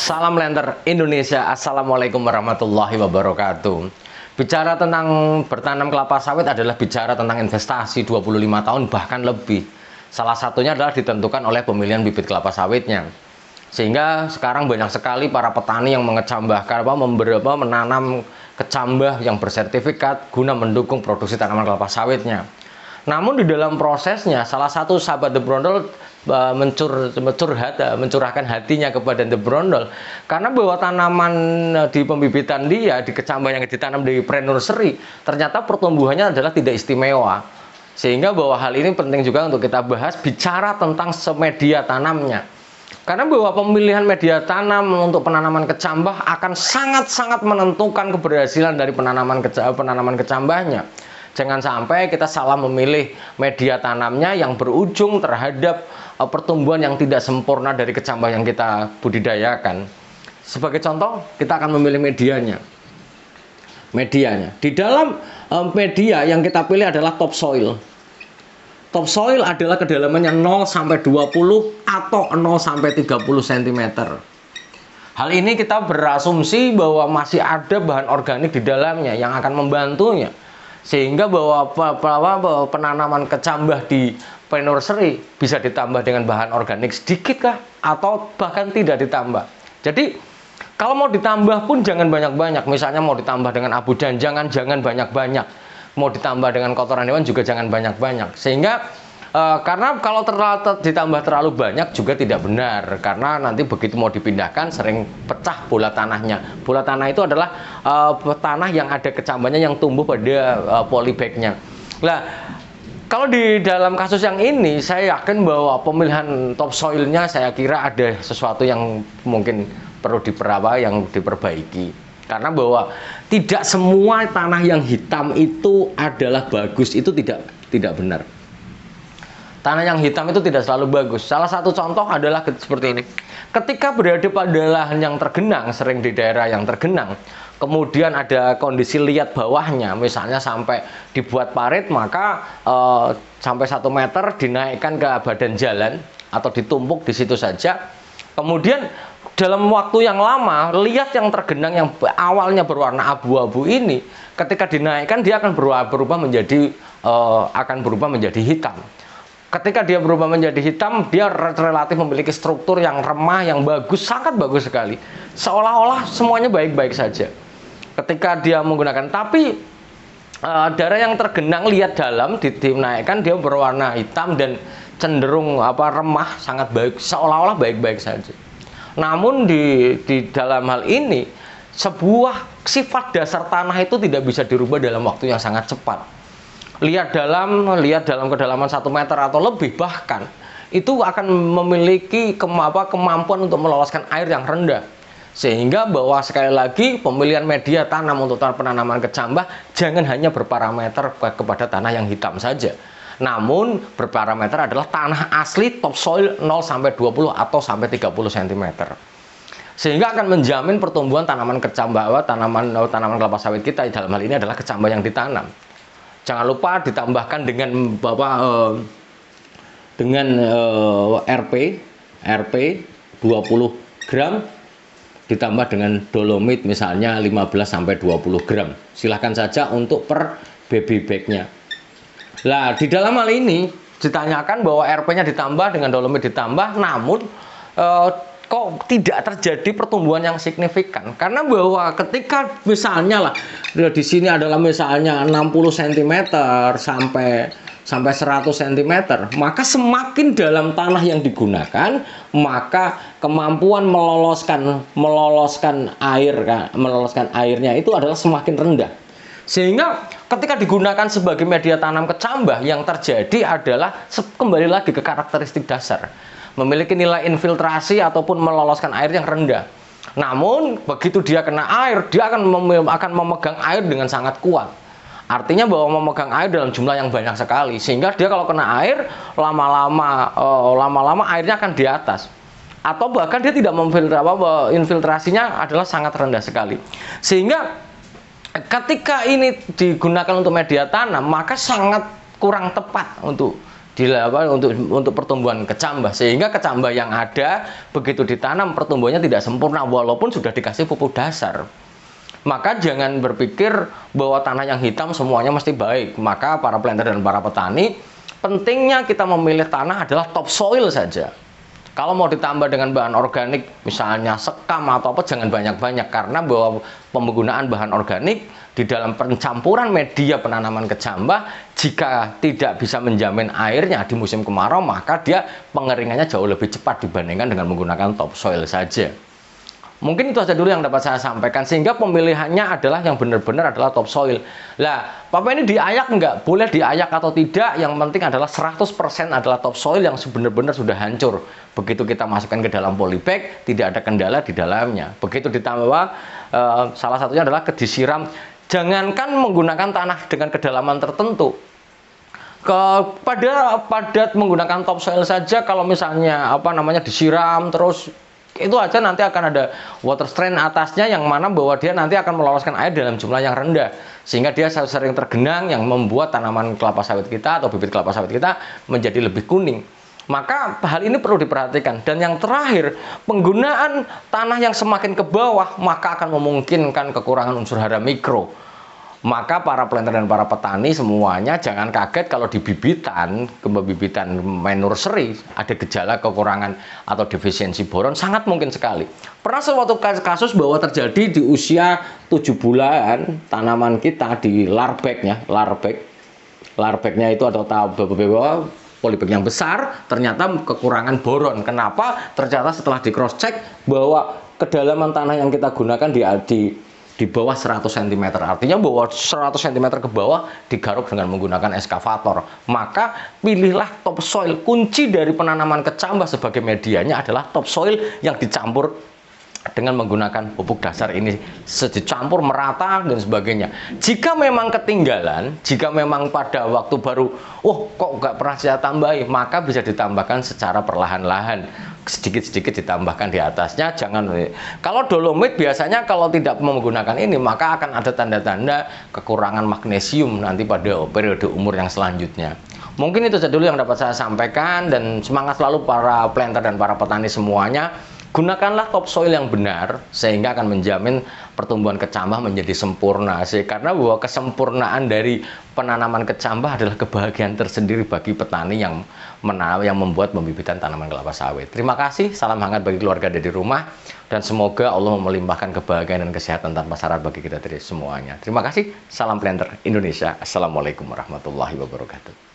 Salam Lenter Indonesia, Assalamualaikum warahmatullahi wabarakatuh. Bicara tentang bertanam kelapa sawit adalah bicara tentang investasi 25 tahun bahkan lebih. Salah satunya adalah ditentukan oleh pemilihan bibit kelapa sawitnya. Sehingga sekarang banyak sekali para petani yang mengecambahkan menanam kecambah yang bersertifikat guna mendukung produksi tanaman kelapa sawitnya. Namun di dalam prosesnya, salah satu sahabat The Brondol mencurahkan hatinya kepada The Brondol karena bahwa tanaman di pembibitan dia, di kecambah yang ditanam di pre-nursery, ternyata pertumbuhannya adalah tidak istimewa. Sehingga bahwa hal ini penting juga untuk kita bahas, bicara tentang media tanamnya. Karena bahwa pemilihan media tanam untuk penanaman kecambah akan sangat-sangat menentukan keberhasilan dari penanaman kecambahnya. Jangan sampai kita salah memilih media tanamnya yang berujung terhadap pertumbuhan yang tidak sempurna dari kecambah yang kita budidayakan. Sebagai contoh, kita akan memilih medianya. Di dalam media yang kita pilih adalah topsoil. Topsoil adalah kedalamannya 0 sampai 20 atau 0 sampai 30 cm. Hal ini kita berasumsi bahwa masih ada bahan organik di dalamnya yang akan membantunya. Sehingga bahwa penanaman kecambah di pre-nursery bisa ditambah dengan bahan organik sedikit kah? Atau bahkan tidak ditambah. Jadi kalau mau ditambah pun jangan banyak-banyak. Misalnya mau ditambah dengan abu dan jangan banyak-banyak. Mau ditambah dengan kotoran hewan juga jangan banyak-banyak. Sehingga karena kalau ditambah terlalu banyak juga tidak benar, karena nanti begitu mau dipindahkan sering pecah bola tanahnya. Bola tanah itu adalah tanah yang ada kecambahnya yang tumbuh pada polybagnya. Nah, kalau di dalam kasus yang ini saya yakin bahwa pemilihan topsoilnya saya kira ada sesuatu yang mungkin perlu diperbaiki. Karena bahwa tidak semua tanah yang hitam itu adalah bagus, itu tidak benar. Tanah yang hitam itu tidak selalu bagus. Salah satu contoh adalah seperti ini. Ketika berada pada lahan yang tergenang, sering di daerah yang tergenang, kemudian ada kondisi liat bawahnya, misalnya sampai dibuat parit, maka sampai 1 meter dinaikkan ke badan jalan atau ditumpuk di situ saja. Kemudian dalam waktu yang lama, liat yang tergenang yang awalnya berwarna abu-abu ini, ketika dinaikkan dia akan berubah menjadi hitam. Ketika dia berubah menjadi hitam, dia relatif memiliki struktur yang remah, yang bagus, sangat bagus sekali. Seolah-olah semuanya baik-baik saja. Ketika dia menggunakan, tapi daerah yang tergenang liat dalam dinaikkan, dia berwarna hitam dan cenderung remah, sangat baik, seolah-olah baik-baik saja. Namun di dalam hal ini, sebuah sifat dasar tanah itu tidak bisa dirubah dalam waktu yang sangat cepat. Lihat dalam kedalaman 1 meter atau lebih bahkan itu akan memiliki kemampuan untuk meloloskan air yang rendah. Sehingga bahwa sekali lagi pemilihan media tanam untuk penanaman kecambah jangan hanya berparameter kepada tanah yang hitam saja. Namun berparameter adalah tanah asli topsoil 0 sampai 20 atau sampai 30 cm. Sehingga akan menjamin pertumbuhan tanaman kecambah, tanaman kelapa sawit kita dalam hal ini adalah kecambah yang ditanam. Jangan lupa ditambahkan dengan RP 20 gram ditambah dengan dolomit misalnya 15 sampai 20 gram. Silahkan saja untuk per baby bagnya. Nah, di dalam hal ini ditanyakan bahwa RP-nya ditambah dengan dolomit ditambah, namun kok tidak terjadi pertumbuhan yang signifikan. Karena bahwa ketika misalnya di sini adalah misalnya 60 cm sampai 100 cm, maka semakin dalam tanah yang digunakan, maka kemampuan meloloskan airnya itu adalah semakin rendah. Sehingga ketika digunakan sebagai media tanam kecambah, yang terjadi adalah kembali lagi ke karakteristik dasar, memiliki nilai infiltrasi ataupun meloloskan air yang rendah. Namun begitu dia kena air, dia akan memegang air dengan sangat kuat. Artinya bahwa memegang air dalam jumlah yang banyak sekali, sehingga dia kalau kena air lama-lama airnya akan di atas. Atau bahkan dia tidak infiltrasinya adalah sangat rendah sekali. Sehingga ketika ini digunakan untuk media tanam, maka sangat kurang tepat untuk untuk pertumbuhan kecambah, sehingga kecambah yang ada begitu ditanam pertumbuhannya tidak sempurna walaupun sudah dikasih pupuk dasar. Maka jangan berpikir bahwa tanah yang hitam semuanya mesti baik. Maka para planter dan para petani, pentingnya kita memilih tanah adalah topsoil saja. Kalau mau ditambah dengan bahan organik, misalnya sekam atau apa, jangan banyak-banyak. Karena bahwa penggunaan bahan organik di dalam pencampuran media penanaman kecambah, jika tidak bisa menjamin airnya di musim kemarau, maka dia pengeringannya jauh lebih cepat dibandingkan dengan menggunakan topsoil saja. Mungkin itu saja dulu yang dapat saya sampaikan, sehingga pemilihannya adalah yang benar-benar adalah topsoil. Lah, Bapak ini diayak nggak? Boleh diayak atau tidak, yang penting adalah 100% adalah topsoil yang benar-benar sudah hancur. Begitu kita masukkan ke dalam polybag, tidak ada kendala di dalamnya. Begitu ditambah, salah satunya adalah disiram. Jangankan menggunakan tanah dengan kedalaman tertentu, pada menggunakan topsoil saja, kalau misalnya disiram terus, itu aja nanti akan ada water strain atasnya, yang mana bahwa dia nanti akan meloloskan air dalam jumlah yang rendah, sehingga dia sering tergenang, yang membuat tanaman kelapa sawit kita atau bibit kelapa sawit kita menjadi lebih kuning. Maka hal ini perlu diperhatikan. Dan yang terakhir, penggunaan tanah yang semakin ke bawah maka akan memungkinkan kekurangan unsur hara mikro. Maka para planter dan para petani semuanya jangan kaget kalau di bibitan main nursery ada gejala kekurangan atau defisiensi boron, sangat mungkin sekali. Pernah suatu kasus bahwa terjadi di usia 7 bulan tanaman kita di larbagnya itu atau polybag yang besar, ternyata kekurangan boron. Kenapa? Ternyata setelah di cross check bahwa kedalaman tanah yang kita gunakan di bawah 100 cm, artinya bahwa 100 cm ke bawah digaruk dengan menggunakan eskavator. Maka pilihlah topsoil. Kunci dari penanaman kecambah sebagai medianya adalah topsoil yang dicampur dengan menggunakan pupuk dasar ini, dicampur merata dan sebagainya. Jika memang ketinggalan, jika memang pada waktu baru, kok nggak pernah saya tambahi, maka bisa ditambahkan secara perlahan-lahan, sedikit-sedikit ditambahkan di atasnya. Kalau dolomit biasanya kalau tidak menggunakan ini, maka akan ada tanda-tanda kekurangan magnesium nanti pada periode umur yang selanjutnya. Mungkin itu saja dulu yang dapat saya sampaikan, dan semangat selalu para planter dan para petani semuanya. Gunakanlah topsoil yang benar, sehingga akan menjamin pertumbuhan kecambah menjadi sempurna. Karena bahwa kesempurnaan dari penanaman kecambah adalah kebahagiaan tersendiri bagi petani yang membuat pembibitan tanaman kelapa sawit. Terima kasih, salam hangat bagi keluarga dari rumah, dan semoga Allah melimpahkan kebahagiaan dan kesehatan tanpa syarat bagi kita dari semuanya. Terima kasih, salam planter Indonesia. Assalamualaikum warahmatullahi wabarakatuh.